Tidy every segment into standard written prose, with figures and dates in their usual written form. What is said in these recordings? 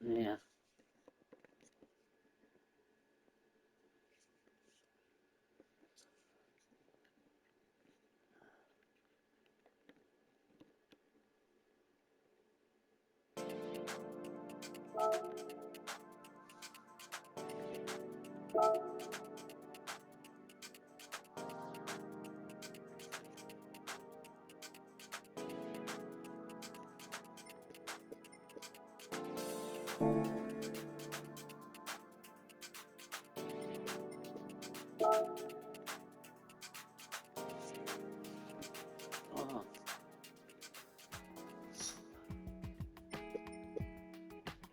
Yeah. Oh,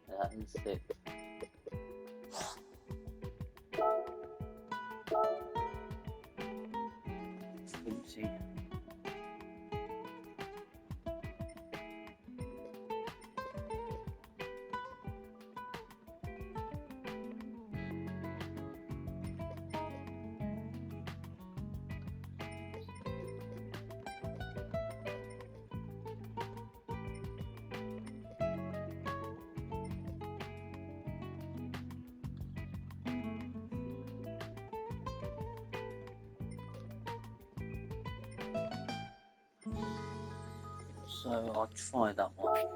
that is sick. Oopsie. So I'll try that one.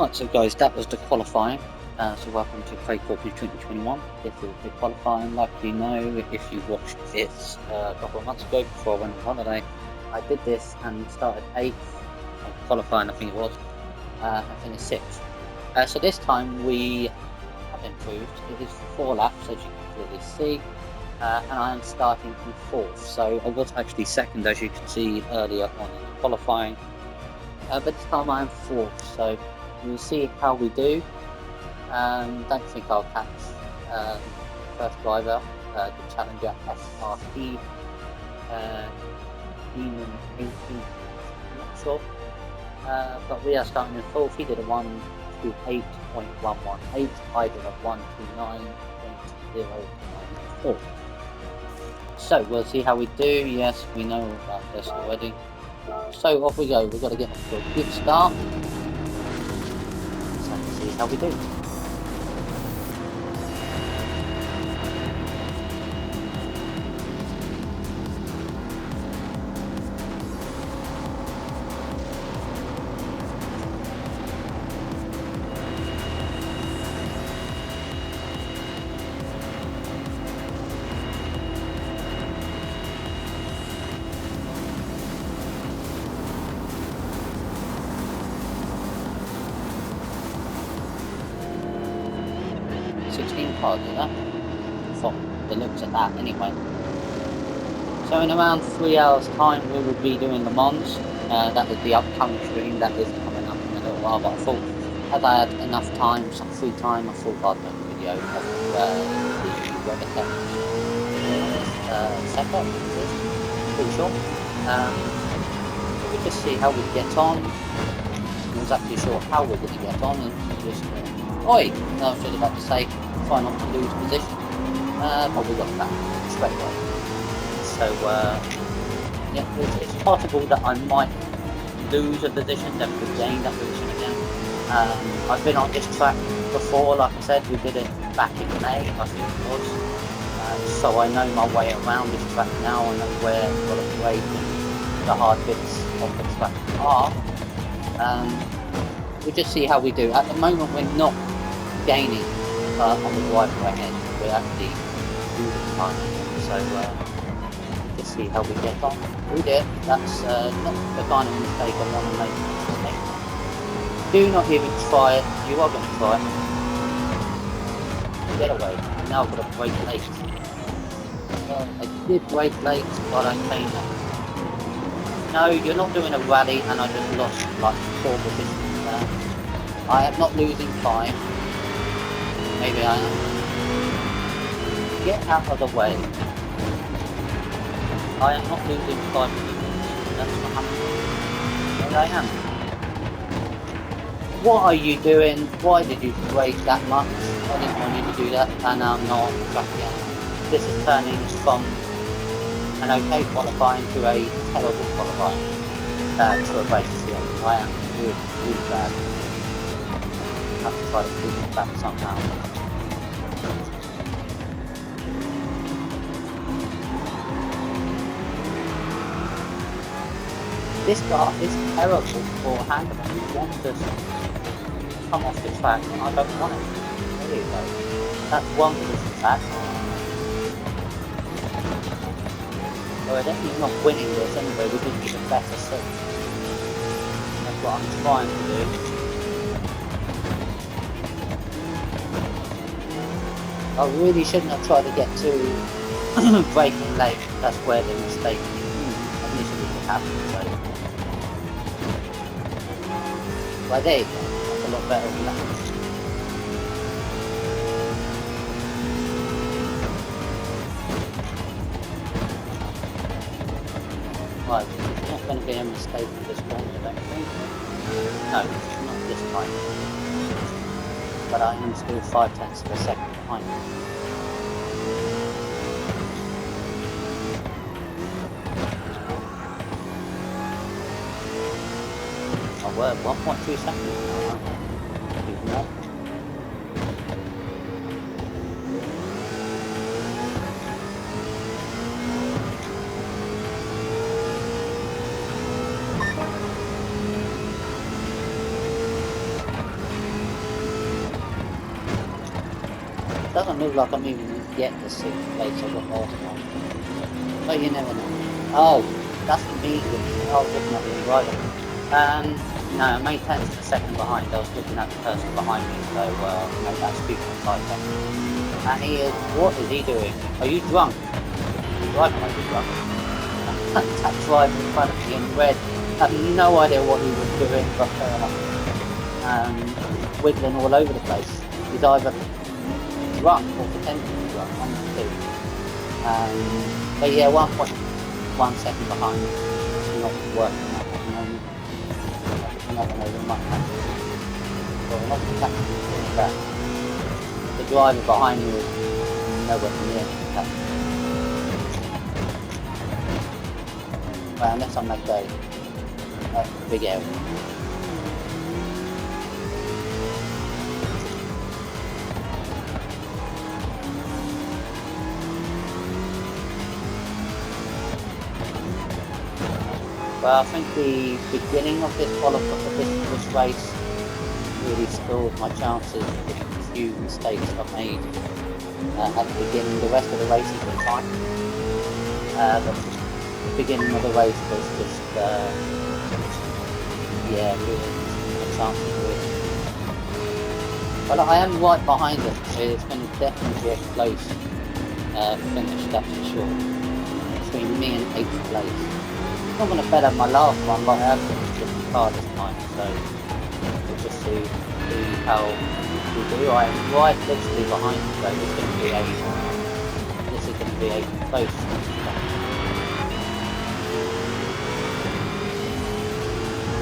Right, so guys, that was the qualifying. So welcome to Clay Corpus 2021. This is the qualifying. Like you know, if you watched this a couple of months ago before I went on holiday, I did this and started 8th, qualifying I think it was, and finished 6th. So this time we have improved. It is 4 laps as you can clearly see, and I am starting from 4th. So I was actually 2nd as you can see earlier on in the qualifying, but this time I am 4th. So we'll see how we do. Don't think I'll catch first driver, the Challenger SRT, Demon 18, I'm not sure. But we are starting in 4th. He did a 128.118. I did a 129.094. So we'll see how we do. Yes, we know about this already. So off we go. We've got to get off to a good start. So let's see how we do. 16 cars of that, from the looks of that anyway. So in around 3 hours time we will be doing Le Mans. That is the upcoming stream that is coming up in a little while, but I thought as I had enough time, some free time, I thought I'd make a video of the weather setup, pretty sure. We'll just see how we get on. I'm not exactly sure how we're going to get on, and just oi! No, I was just about to say, try not to lose position. But we got it back straight away. So, yeah, it's possible that I might lose a position, then regain that position again. I've been on this track before, like I said, we did it back in May, I think it was. So I know my way around this track now, I know where the brake and the hard bits of the track are. We'll just see how we do. At the moment, we're not gaining on the driver ahead. We're actually losing time. So just see how we get on. We did. That's not the kind of mistake I want to make. Do not even try it. You are going to try it. Get away. Now I've got to brake late. I did brake late, but I came up. No, you're not doing a rally, and I just lost like 4 positions. I am not losing time. Maybe I am. Get out of the way. I am not losing 5 positions. That's not happening. But I am. What are you doing? Why did you brake that much? I didn't want you to do that, and I'm not back again. This is turning from an okay qualifying to a terrible qualifying. To a race. Yeah, I am really bad. I have to try to keep it back somehow. This car is terrible for handling. You want to come off the track, and I don't want it. There you go. That's one position back. So we're definitely not winning this anyway, we just need a better seat. That's what I'm trying to do. I really shouldn't have tried to get to braking late. That's where the mistake initially happened. So. Well, there you go. That's a lot better than that. Right, it's not going to be a mistake for this one, I don't think. No, not this time. But I am still 0.5 of a second behind. Oh, we're 1.2 seconds now. Even more. doesn't look like I'm even going to get the 6th place I got last time. But you never know. Oh, that's me. I was looking at the driver. No, I maintained the second behind. I was looking at the person behind me, so no, that's stupid side then. And he is, what is he doing? Are you drunk? You're driving like you're drunk. That driver in front of me in red. I have no idea what he was doing, but wiggling all over the place. He's either drunk or pretending to be drunk, one of the two. But yeah, 1.1 second behind. It's not working out at the moment. I don't know, we might have to. Well, not catching that. The driver behind me was nowhere near catching. Well, unless I make a big error. Well, I think the beginning of this race really stalled my chances with a few mistakes I made at the beginning. The rest of the race has been fine. But the beginning of the race was just, yeah, really a chance to do it. But I am right behind it, so it's going to definitely be a close finish, that's for sure. Between me and 8th place. I'm not going to bet on my last one, but I have got a different car this time, so we'll just see how we do. I am right literally behind you, so this is going to be a close finish.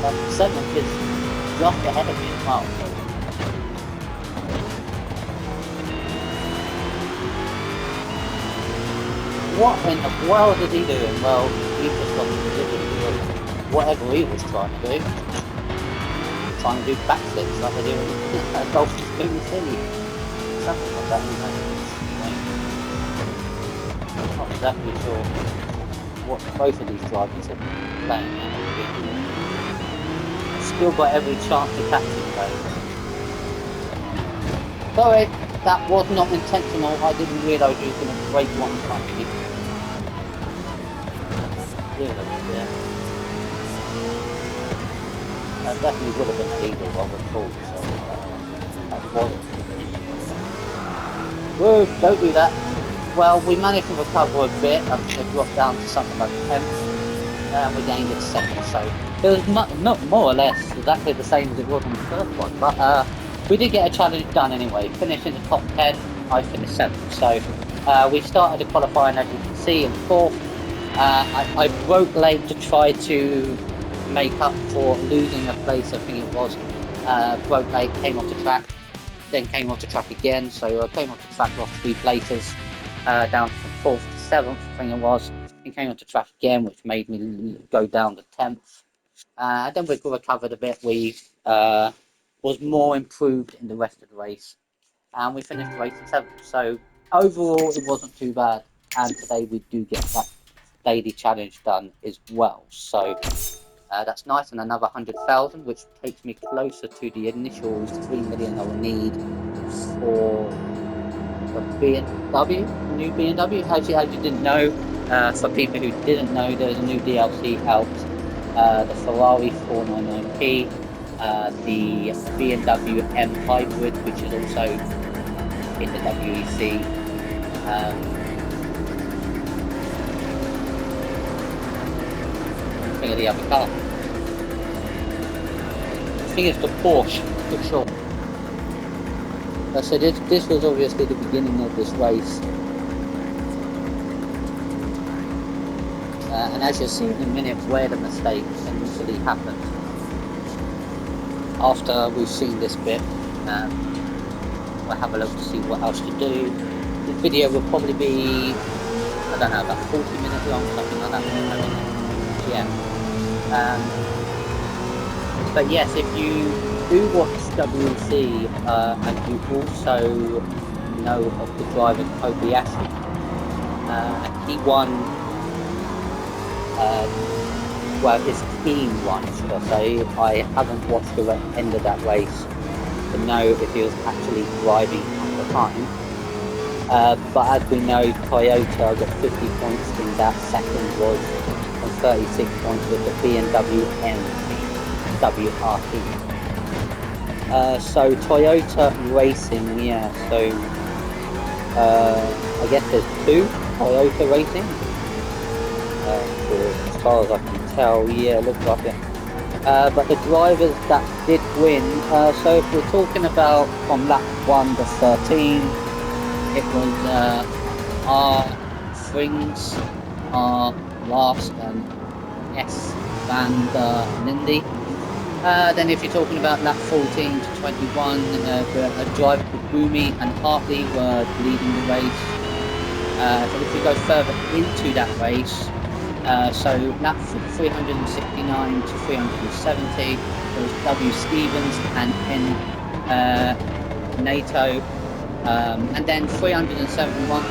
But 7th is just ahead of me as well. What in the world is he doing? Well, he just got delivered with whatever he was trying to do. Trying to do backflips like they do in golf is doing silly. Something like that, I'm not exactly sure what both of these drivers are playing at. Still got every chance to catch him though. Sorry, that was not intentional. I didn't realise he was going to break one in front of me. Yeah. That definitely would have been illegal, I would have thought, so that wasn't. Whoa, don't do that. Well, we managed to recover a bit. I think it dropped down to something like 10th, and we gained it 2nd, so it was not more or less exactly the same as it was on the first one, but we did get a challenge done anyway. Finished in the top 10, I finished 7th, so we started the qualifying, as you can see, in 4th. I broke late to try to make up for losing a place, I think it was. Broke late, came off the track, then came off the track again, so I came off the track, lost 3 places, down from 4th to 7th, I think it was, and came off the track again, which made me go down to 10th. Then we recovered a bit, we was more improved in the rest of the race, and we finished the race in 7th, so overall it wasn't too bad, and today we do get that daily challenge done as well, so that's nice, and another 100,000, which takes me closer to the initial 3 million I will need for the BMW, new BMW. As you didn't know, for people who didn't know, there's a new DLC out, the Ferrari 499p, the BMW M Hybrid, which is also in the WEC. Think of the other car. I think it's the Porsche, for sure. So this was obviously the beginning of this race. And as you'll see in a minute where the mistakes initially happened. After we've seen this bit, we'll have a look to see what else to do. The video will probably be, I don't know, about 40 minutes long, something like that. Yeah. But yes, if you do watch WC and you also know of the driver Kobayashi, he won, well, his team won, should I say. I haven't watched the end of that race to know if he was actually driving at the time, But as we know, Toyota got 50 points in that. Second was on 36 points with the BMW M WRT. So Toyota Racing, yeah. So I guess there's two Toyota Racing. As far as I can tell, yeah, looks like it. But the drivers that did win, so if we're talking about from lap 1 to 13, it was R. Frings, R. Last, and S. Van der Linde. Then if you're talking about lap 14 to 21, a driver called Boomy and Hartley were leading the race. But if we go further into that race, so lap 369 to 370, there was W. Stevens and N. NATO. And then 371 to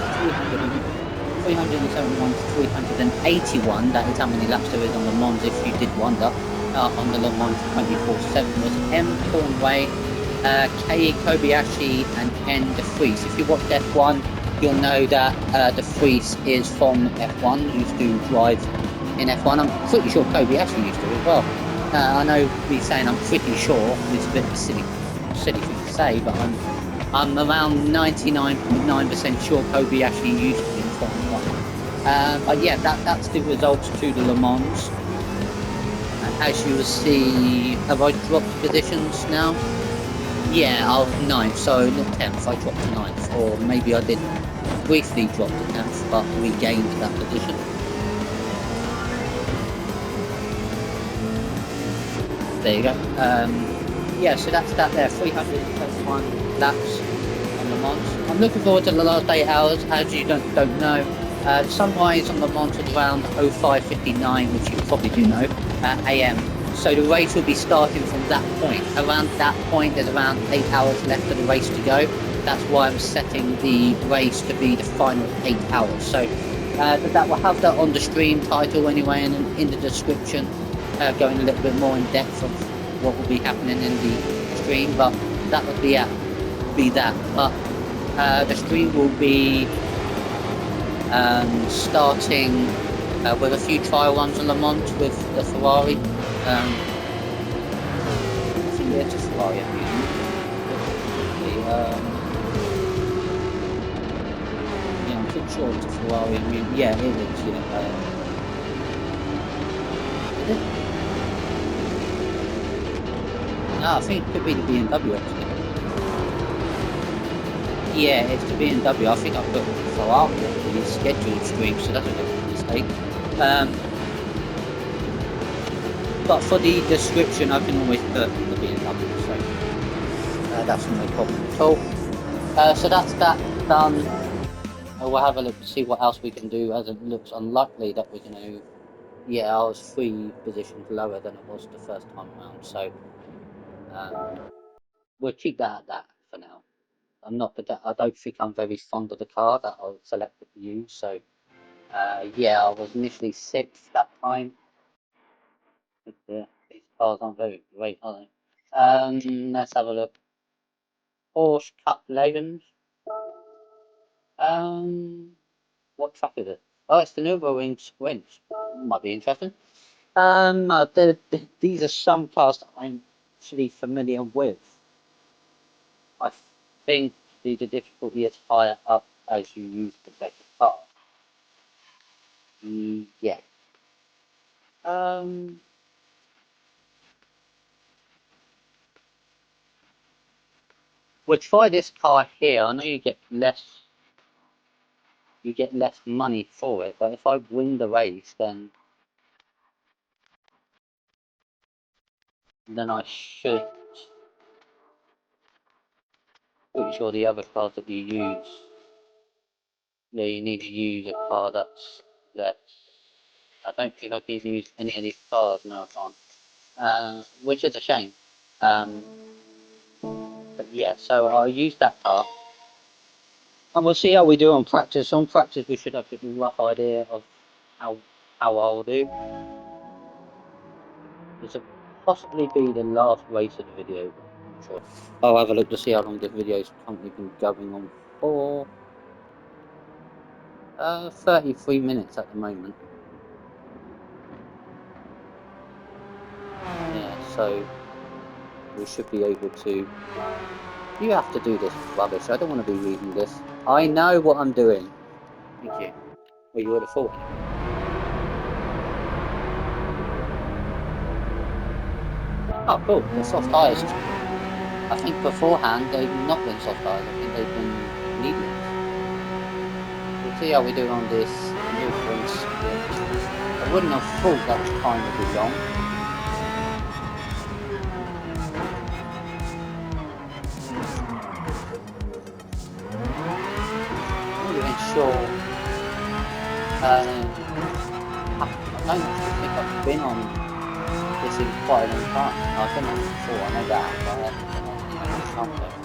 371 to 381, that is how many laps there is on Le Mans, if you did wonder, on the Le Mans 24/7 was M. Cornway, K. Kobayashi, and N. De Vries. If you watch F1, you'll know that De Vries is from F1, used to drive in F1. I'm pretty sure Kobayashi used to as well. I know me saying I'm pretty sure is a bit of a silly thing to say, but I'm around 99.9% sure Kobayashi used to be in Formula 1. But yeah, that's the results to the Le Mans. And as you will see, have I dropped positions now? Yeah, I was 9th, so not 10th, I dropped to 9th. Or maybe I did briefly drop to 10th, but regained that position. There you go. Yeah, so that's that there, 321 laps. I'm looking forward to the last 8 hours. As you don't know, the sunrise on Le Mans is around 05:59, which you probably do know, AM. So the race will be starting from that point. Around that point, there's around 8 hours left of the race to go. That's why I'm setting the race to be the final 8 hours. So that will have that on the stream title anyway, and in the description, going a little bit more in depth of what will be happening in the stream. But that would be that. But the stream will be starting with a few trial runs on Le Mans with the Ferrari. I think it's a Ferrari I'm using. Yeah, I'm pretty sure it's a Ferrari I'm using. Yeah, it is. Yeah. Is it? No, I think it could be the BMW actually. Yeah, it's the BMW. I think I put Ferrari in the scheduled stream, so that's a mistake. But for the description, I can always put the BMW, so that's no problem at all. So that's that done. We'll have a look to see what else we can do, as it looks unlikely that we're going to. Yeah, I was 3 positions lower than it was the first time around, so we'll keep that at that for now. I don't think I'm very fond of the car that I selected to use, so yeah, I was initially 6th that time. These cars aren't very great, are they? Let's have a look. Porsche Cup Legends. What track is it? Oh, it's the nurburgring Sprint. Might be interesting. These are some cars that I'm actually familiar with. I think the difficulty is higher up as you use the better car. Yeah. Um, we'll try this car here. I know you get less money for it, but if I win the race, then I should. Pretty sure the other cars that you use, yeah, you need to use a car that. I don't think I can use any of these cars. No, I can't. Which is a shame. Um, but yeah, so I'll use that car. And we'll see how we do on practice. On practice, we should have a rough idea of how I'll do. This will possibly be the last race of the video, but I'm not sure. I'll have a look to see how long this video's currently been going on for. 33 minutes at the moment. Yeah, so we should be able to... You have to do this rubbish. I don't want to be reading this. I know what I'm doing. Thank you. Well, you would have thought anyway. Oh, cool. The soft tyres. I think beforehand they've not been soft tyres. I think they've been mediums. We'll see how we do on this nurburgring sprint. I wouldn't have thought that time would be long. I'm not even sure. I don't actually think I've been on this in quite a long time. I've been on it before, I know that, but I haven't been on it in a long time though.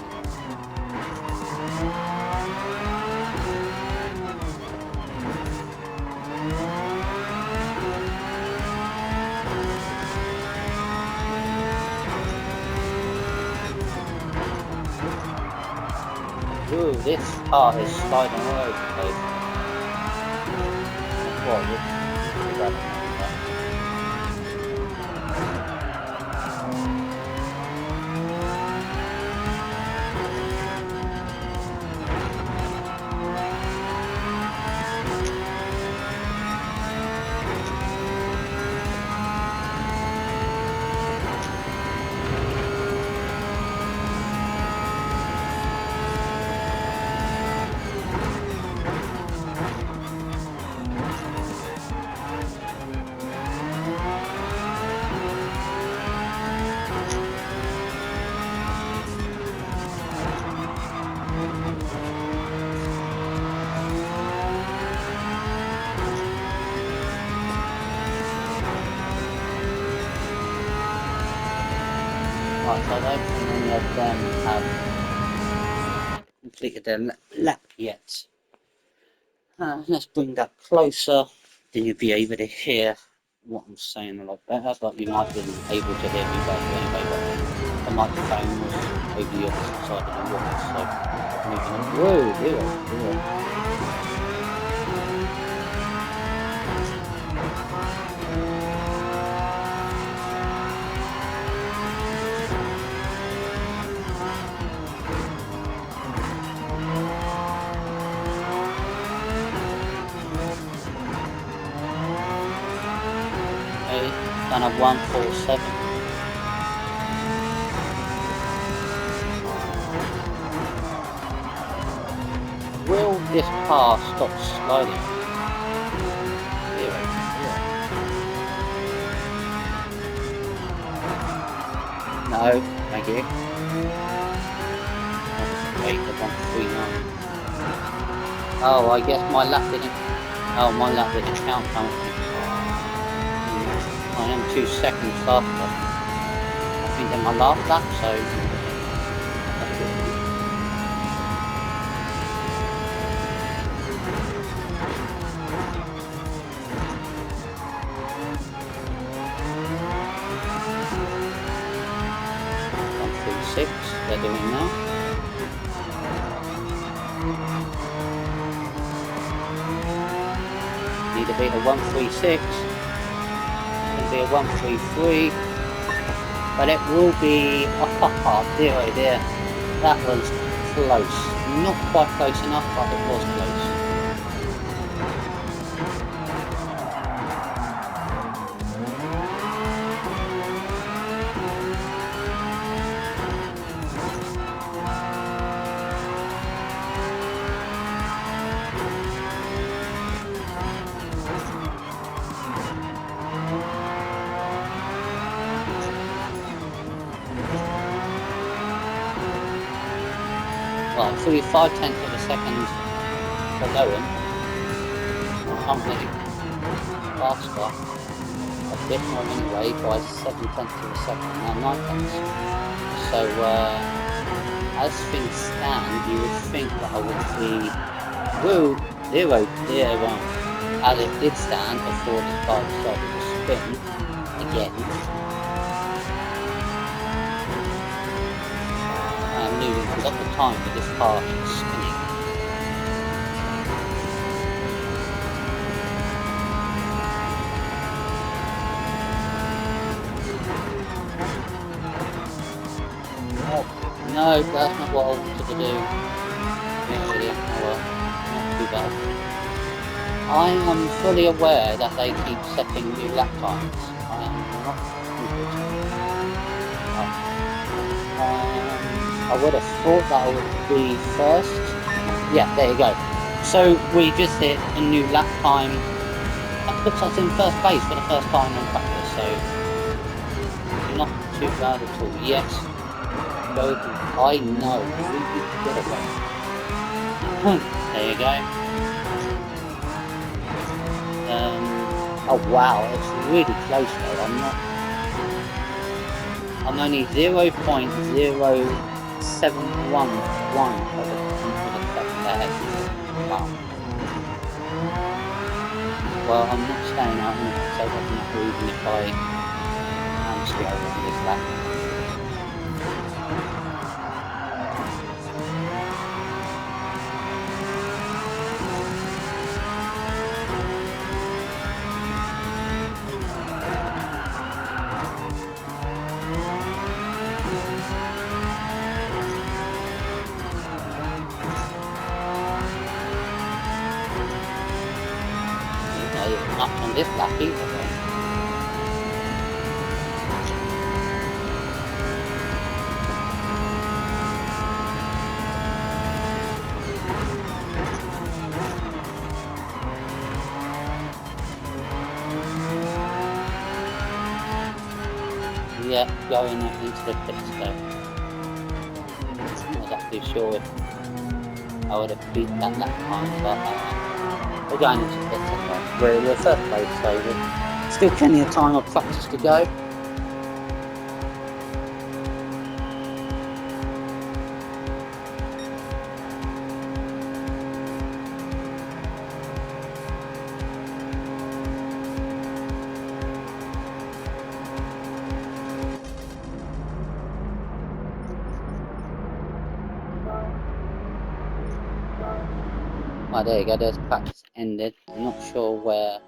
Ooh, this car is sliding all over the place. What, this is bad. Right, so I don't think any of them have completed their lap yet. Let's bring that closer, then you'll be able to hear what I'm saying a lot better, but you might be able to hear me better anyway, but the microphone was over the opposite side of the room, so moving on. Whoa, zero. 147. Will this car stop sliding? Zero. No, thank you. Wait, the 139. Oh, I guess my lap didn't. Oh, my lap didn't count currently. I am 2 seconds faster. I think in my last lap, so that's good. Six, they're doing now. Need to beat a 136. Be a 133, but it will be zero there. That was close. Not quite close enough, but it was close. Well, so we're 5/10 of a second below him. Something faster, a bit more anyway, by 7/10 of a second, now 9/10. So, as things stand, you would think that I would be, whoa, 0, as it did stand before the car started to spin again. A lot of time with this car spinning. No, that's not what I wanted to do. Usually, oh well, not too bad. I am fully aware that they keep setting new lap times. I am not stupid. I would have thought that I would be first. Yeah, there you go. So we just hit a new lap time. That puts us in first place for the first time in practice, so not too bad at all. Yes, go. I know. Really good at that. There you go. Oh wow, it's really close though. I'm only 0.0711 of a second ahead. Wow. Well, I'm not staying out in the so even if I am slower on this lap. Not on this lap either though. Yeah, going into the pits though. I was actually sure if I would have beat that lap time, but we're going into the pits anyway. We're first place, so we're still plenty of time of practice to go. Oh, there you go, there's practice ended. I'm not sure where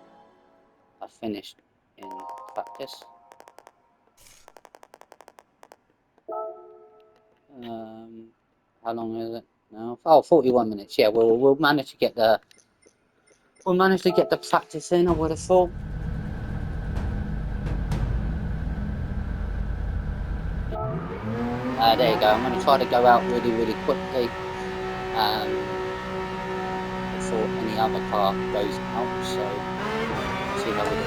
I finished in practice. How long is it now? Oh, 41 minutes. Yeah, we'll manage to get the practice in, I would have thought. There you go. I'm going to try to go out really quickly before any other car goes out. So see how we do.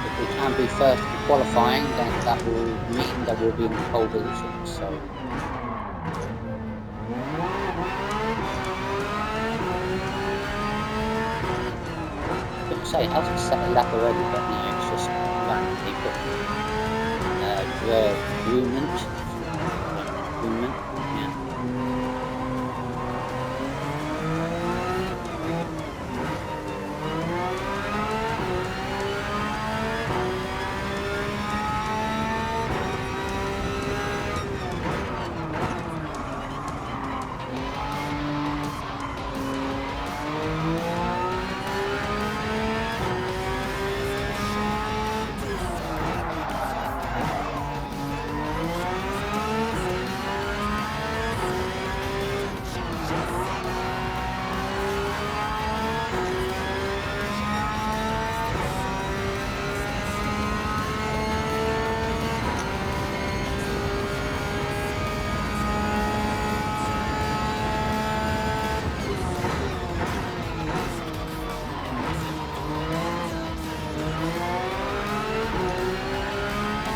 If we can be first in qualifying, then that will mean that we'll be in pole position. So. Say it hasn't set a lap already, but no, it's just randomly put agreement, yeah.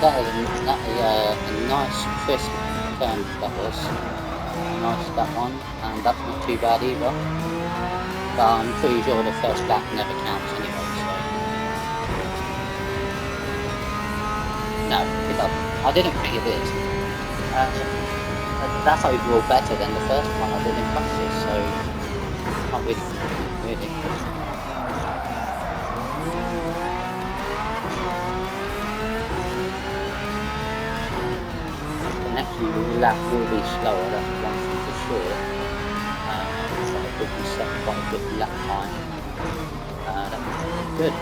That is a nice crisp turn, that was. Nice, that one, and that's not too bad either. But I'm pretty sure the first lap never counts anyway, so... No, it doesn't. I didn't think it is. That's overall better than the first one I did in practice, so... Not really, really. The lap will be slower, that's one thing for sure. So if we can set quite a good lap time, that would be good.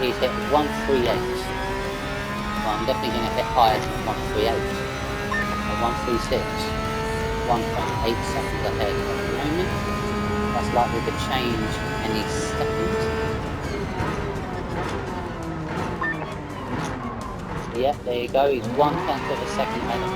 He's hit 138. Well, I'm definitely going to hit higher than 138. 136. 1.8 seconds ahead at the moment. That's likely to change any second. Yeah, there you go. He's 1/10 of a second ahead of me.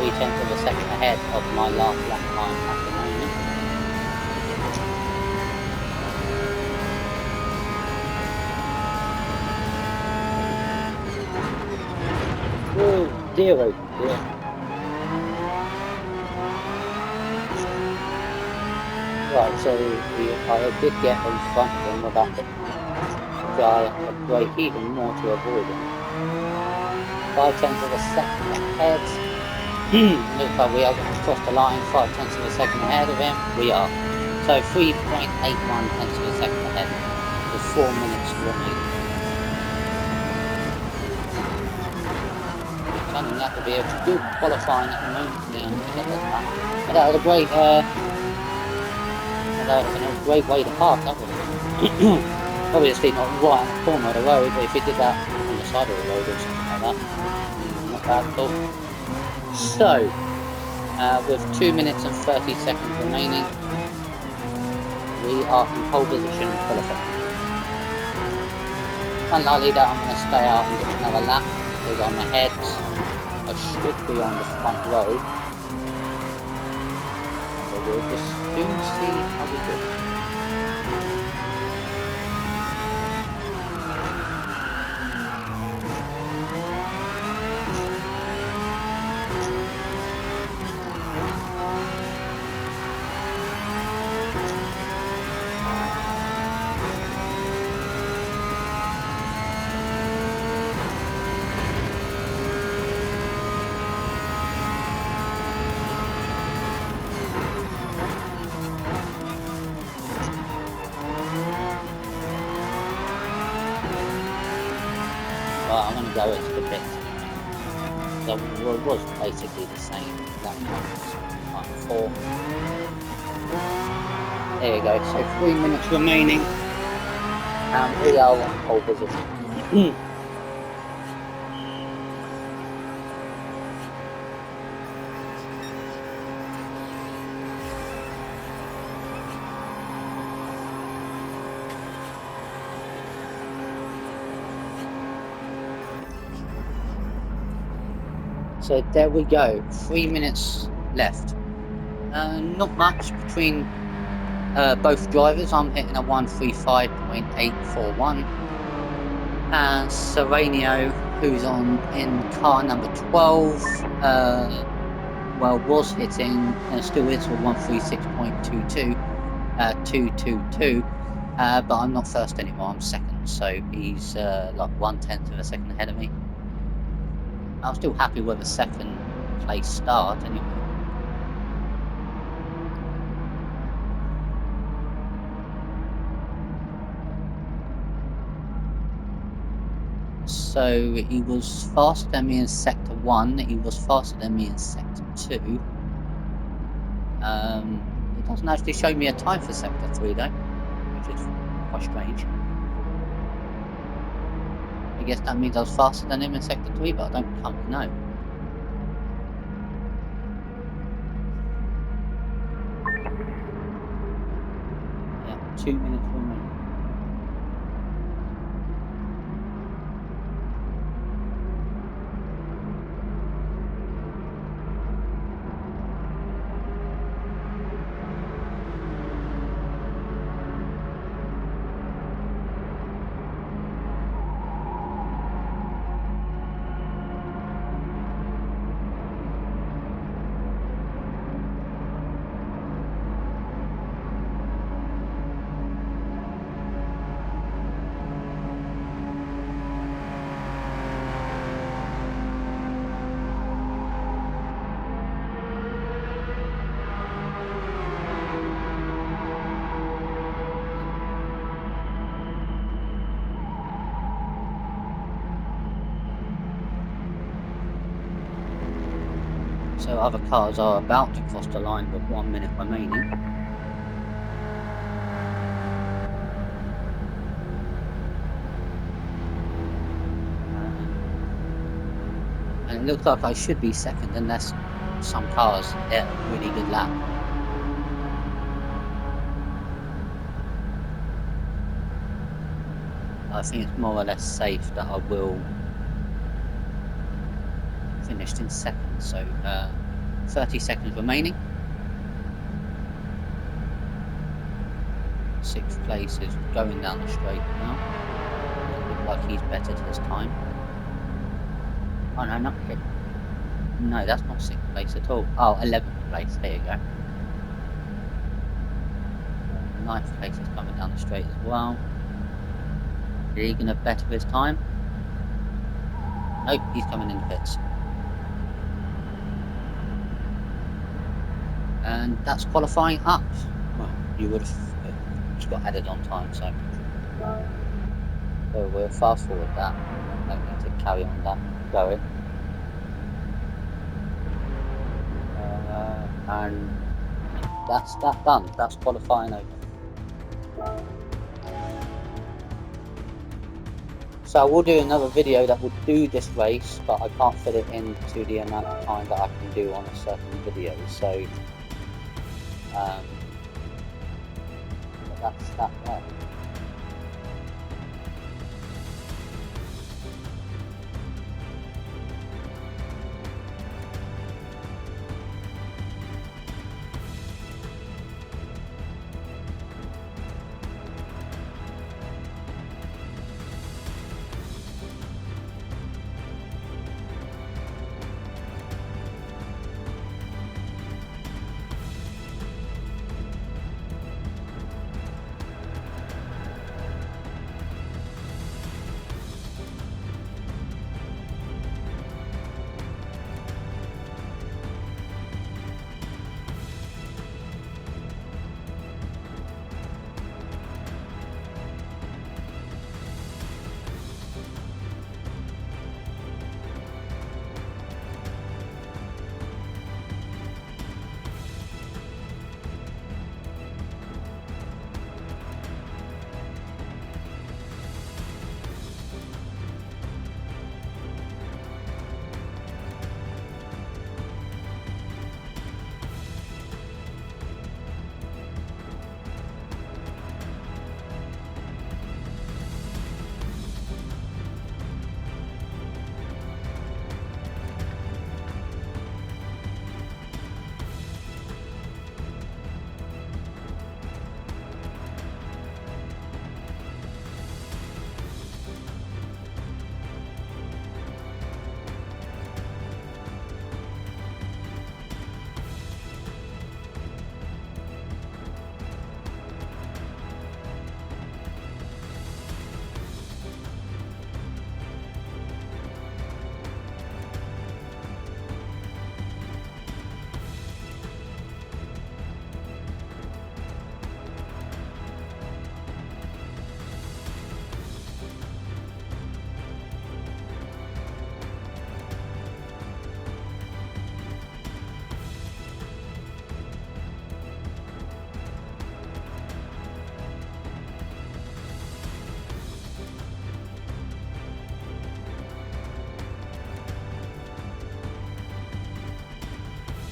0.3 of a second ahead of my last lap time at the moment. Oh, 0. Yeah. Right, so I did get in front of him without hitting him, so I had to brake even more to avoid him. 0.5 of a second ahead. Looks like we are going to cross the line, 0.5 of a second ahead of him. We are. So 3.81 tenths of a second ahead with 4 minutes remaining. Turning out to be a good qualifying at the moment. Yeah, but that was a great, great way to park, that was. Obviously not right on the corner of the road, but if you did that on the side of the road or something like that, not bad at all. So, with 2 minutes and 30 seconds remaining, we are in pole position in qualifying. Unlikely that I'm going to stay out and get another lap because I'm ahead. I should be on the front row. So we'll just soon see how we do. I'm going to go into the pit. So it was basically the same lap time before. There you go. So 3 minutes remaining, and we are on pole position. So there we go, 3 minutes left. Not much between both drivers. I'm hitting a 135.841. And Serenio, who's in car number 12, was hitting, still is for 136.22, 222. But I'm not first anymore, I'm second, so he's like 1/10 of a second ahead of me. I'm still happy with a second place start anyway. So he was faster than me in sector 1, he was faster than me in sector 2. It doesn't actually show me a time for sector 3 though, which is quite strange. I guess that means I was faster than him in sector 3, but I don't currently know. Yeah, 2 minutes remaining. So other cars are about to cross the line with 1 minute remaining. And it looks like I should be second unless some cars hit a really good lap. I think it's more or less safe that I will finish in second. So 30 seconds remaining. 6th place is going down the straight now. It looks like he's bettered his time. Oh no, not hit. No, that's not 6th place at all. Oh, 11th place. There you go. 9th place is coming down the straight as well. Is he going to better his time? Nope, he's coming in the pits. And that's qualifying up. Well, you would have just got added on time, so we'll fast forward that. No need to carry on that going. And that's that done. That's qualifying over. So I will do another video that will do this race, but I can't fit it into the amount of time that I can do on a certain video. So that's that.